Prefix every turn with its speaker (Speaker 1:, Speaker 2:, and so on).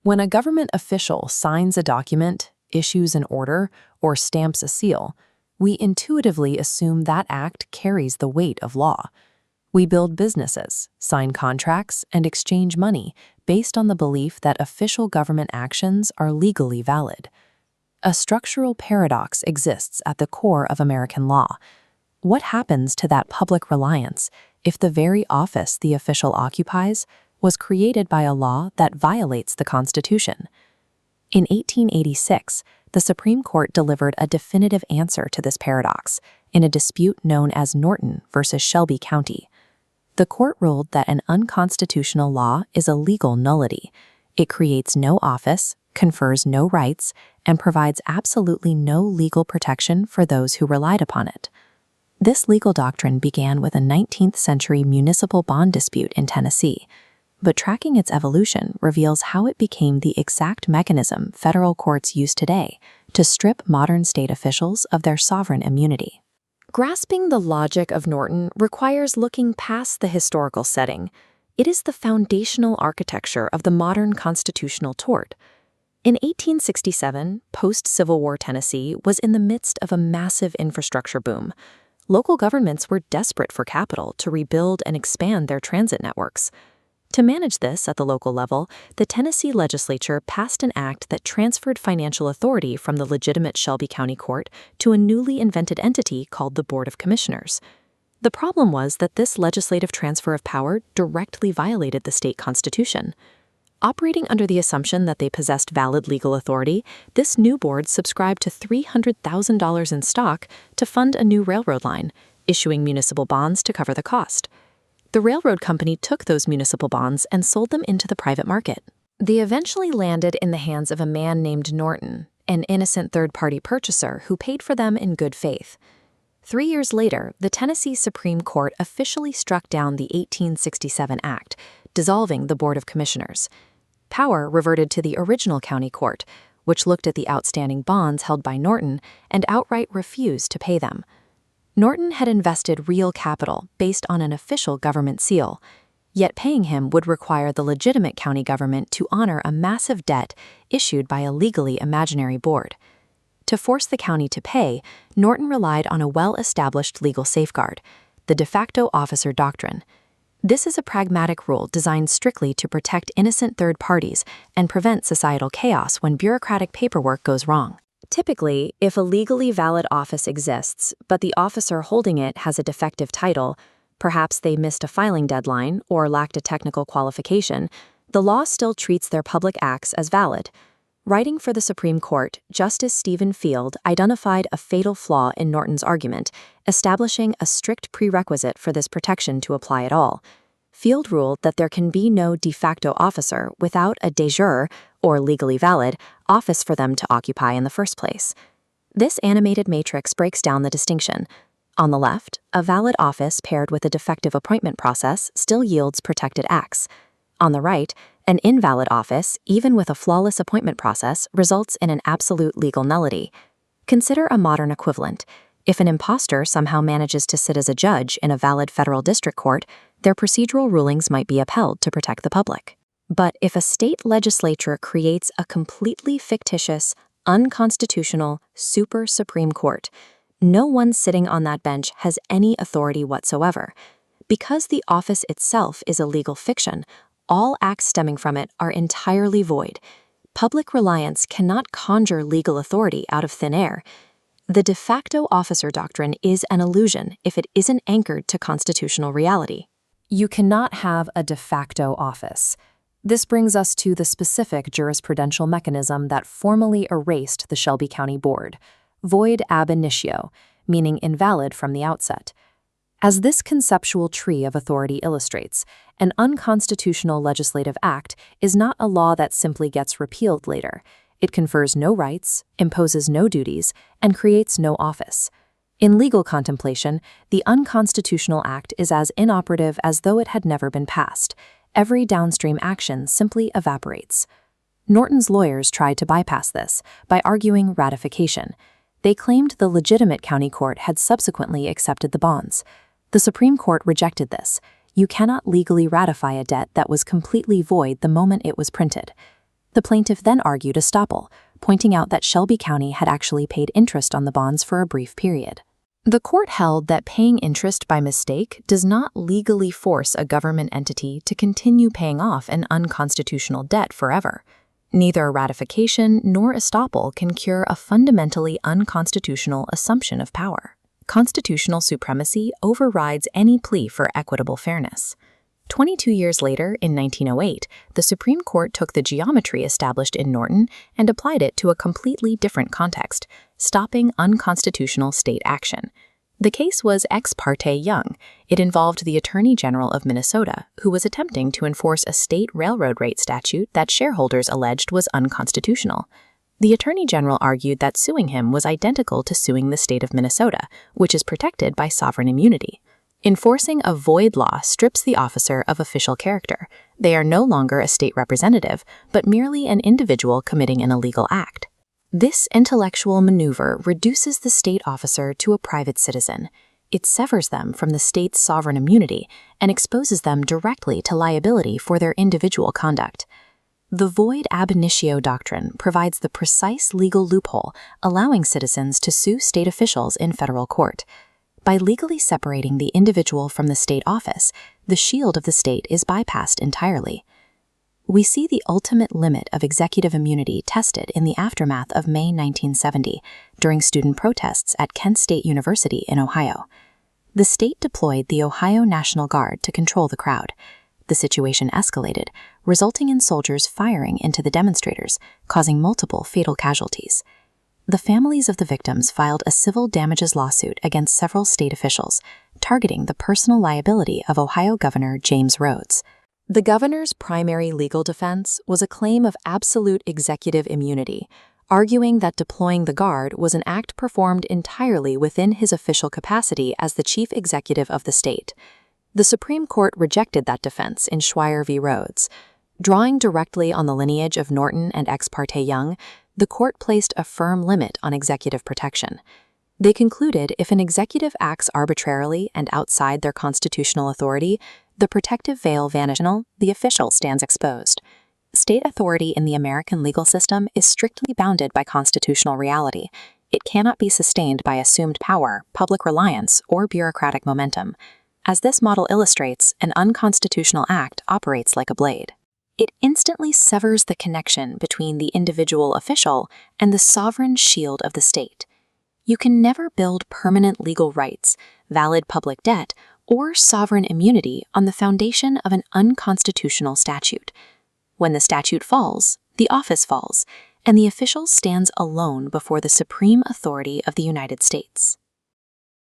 Speaker 1: When a government official signs a document, issues an order, or stamps a seal, we intuitively assume that act carries the weight of law. We build businesses, sign contracts, and exchange money based on the belief that official government actions are legally valid. A structural paradox exists at the core of American law. What happens to that public reliance if the very office the official occupies was created by a law that violates the Constitution? In 1886, the Supreme Court delivered a definitive answer to this paradox in a dispute known as Norton versus Shelby County. The court ruled that an unconstitutional law is a legal nullity. It creates no office, confers no rights, and provides absolutely no legal protection for those who relied upon it. This legal doctrine began with a 19th-century municipal bond dispute in Tennessee, but tracking its evolution reveals how it became the exact mechanism federal courts use today to strip modern state officials of their sovereign immunity. Grasping the logic of Norton requires looking past the historical setting. It is the foundational architecture of the modern constitutional tort. In 1867, post-Civil War Tennessee was in the midst of a massive infrastructure boom. Local governments were desperate for capital to rebuild and expand their transit networks. To manage this at the local level, the Tennessee legislature passed an act that transferred financial authority from the legitimate Shelby County Court to a newly invented entity called the Board of Commissioners. The problem was that this legislative transfer of power directly violated the state constitution. Operating under the assumption that they possessed valid legal authority, this new board subscribed to $300,000 in stock to fund a new railroad line, issuing municipal bonds to cover the cost. The railroad company took those municipal bonds and sold them into the private market. They eventually landed in the hands of a man named Norton, an innocent third-party purchaser who paid for them in good faith. 3 years later, the Tennessee Supreme Court officially struck down the 1867 Act, dissolving the Board of Commissioners. Power reverted to the original county court, which looked at the outstanding bonds held by Norton and outright refused to pay them. Norton had invested real capital based on an official government seal, yet paying him would require the legitimate county government to honor a massive debt issued by a legally imaginary board. To force the county to pay, Norton relied on a well-established legal safeguard, the de facto officer doctrine. This is a pragmatic rule designed strictly to protect innocent third parties and prevent societal chaos when bureaucratic paperwork goes wrong. Typically, if a legally valid office exists, but the officer holding it has a defective title, perhaps they missed a filing deadline or lacked a technical qualification, the law still treats their public acts as valid. Writing for the Supreme Court, Justice Stephen Field identified a fatal flaw in Norton's argument, establishing a strict prerequisite for this protection to apply at all. Field ruled that there can be no de facto officer without a de jure, or legally valid, office for them to occupy in the first place. This animated matrix breaks down the distinction. On the left, a valid office paired with a defective appointment process still yields protected acts. On the right, an invalid office, even with a flawless appointment process, results in an absolute legal nullity. Consider a modern equivalent. If an imposter somehow manages to sit as a judge in a valid federal district court, their procedural rulings might be upheld to protect the public. But if a state legislature creates a completely fictitious, unconstitutional, super Supreme Court, no one sitting on that bench has any authority whatsoever. Because the office itself is a legal fiction, all acts stemming from it are entirely void. Public reliance cannot conjure legal authority out of thin air. The de facto officer doctrine is an illusion if it isn't anchored to constitutional reality. You cannot have a de facto office. This brings us to the specific jurisprudential mechanism that formally erased the Shelby County Board, void ab initio, meaning invalid from the outset. As this conceptual tree of authority illustrates, an unconstitutional legislative act is not a law that simply gets repealed later. It confers no rights, imposes no duties, and creates no office. In legal contemplation, the unconstitutional act is as inoperative as though it had never been passed. Every downstream action simply evaporates. Norton's lawyers tried to bypass this by arguing ratification. They claimed the legitimate county court had subsequently accepted the bonds. The Supreme Court rejected this. You cannot legally ratify a debt that was completely void the moment it was printed. The plaintiff then argued estoppel, pointing out that Shelby County had actually paid interest on the bonds for a brief period. The court held that paying interest by mistake does not legally force a government entity to continue paying off an unconstitutional debt forever. Neither ratification nor estoppel can cure a fundamentally unconstitutional assumption of power. Constitutional supremacy overrides any plea for equitable fairness. 22 years later, in 1908, the Supreme Court took the geometry established in Norton and applied it to a completely different context, stopping unconstitutional state action. The case was Ex parte Young. It involved the Attorney General of Minnesota, who was attempting to enforce a state railroad rate statute that shareholders alleged was unconstitutional. The Attorney General argued that suing him was identical to suing the state of Minnesota, which is protected by sovereign immunity. Enforcing a void law strips the officer of official character. They are no longer a state representative, but merely an individual committing an illegal act. This intellectual maneuver reduces the state officer to a private citizen. It severs them from the state's sovereign immunity and exposes them directly to liability for their individual conduct. The void ab initio doctrine provides the precise legal loophole allowing citizens to sue state officials in federal court. By legally separating the individual from the state office, the shield of the state is bypassed entirely. We see the ultimate limit of executive immunity tested in the aftermath of May 1970 during student protests at Kent State University in Ohio. The state deployed the Ohio National Guard to control the crowd. The situation escalated, resulting in soldiers firing into the demonstrators, causing multiple fatal casualties. The families of the victims filed a civil damages lawsuit against several state officials, targeting the personal liability of Ohio Governor James Rhodes. The governor's primary legal defense was a claim of absolute executive immunity, arguing that deploying the Guard was an act performed entirely within his official capacity as the chief executive of the state. The Supreme Court rejected that defense in Schweier v. Rhodes. Drawing directly on the lineage of Norton and Ex parte Young, the court placed a firm limit on executive protection. They concluded if an executive acts arbitrarily and outside their constitutional authority, the protective veil vanishes, the official stands exposed. State authority in the American legal system is strictly bounded by constitutional reality. It cannot be sustained by assumed power, public reliance, or bureaucratic momentum. As this model illustrates, an unconstitutional act operates like a blade. It instantly severs the connection between the individual official and the sovereign shield of the state. You can never build permanent legal rights, valid public debt, or sovereign immunity on the foundation of an unconstitutional statute. When the statute falls, the office falls, and the official stands alone before the supreme authority of the United States.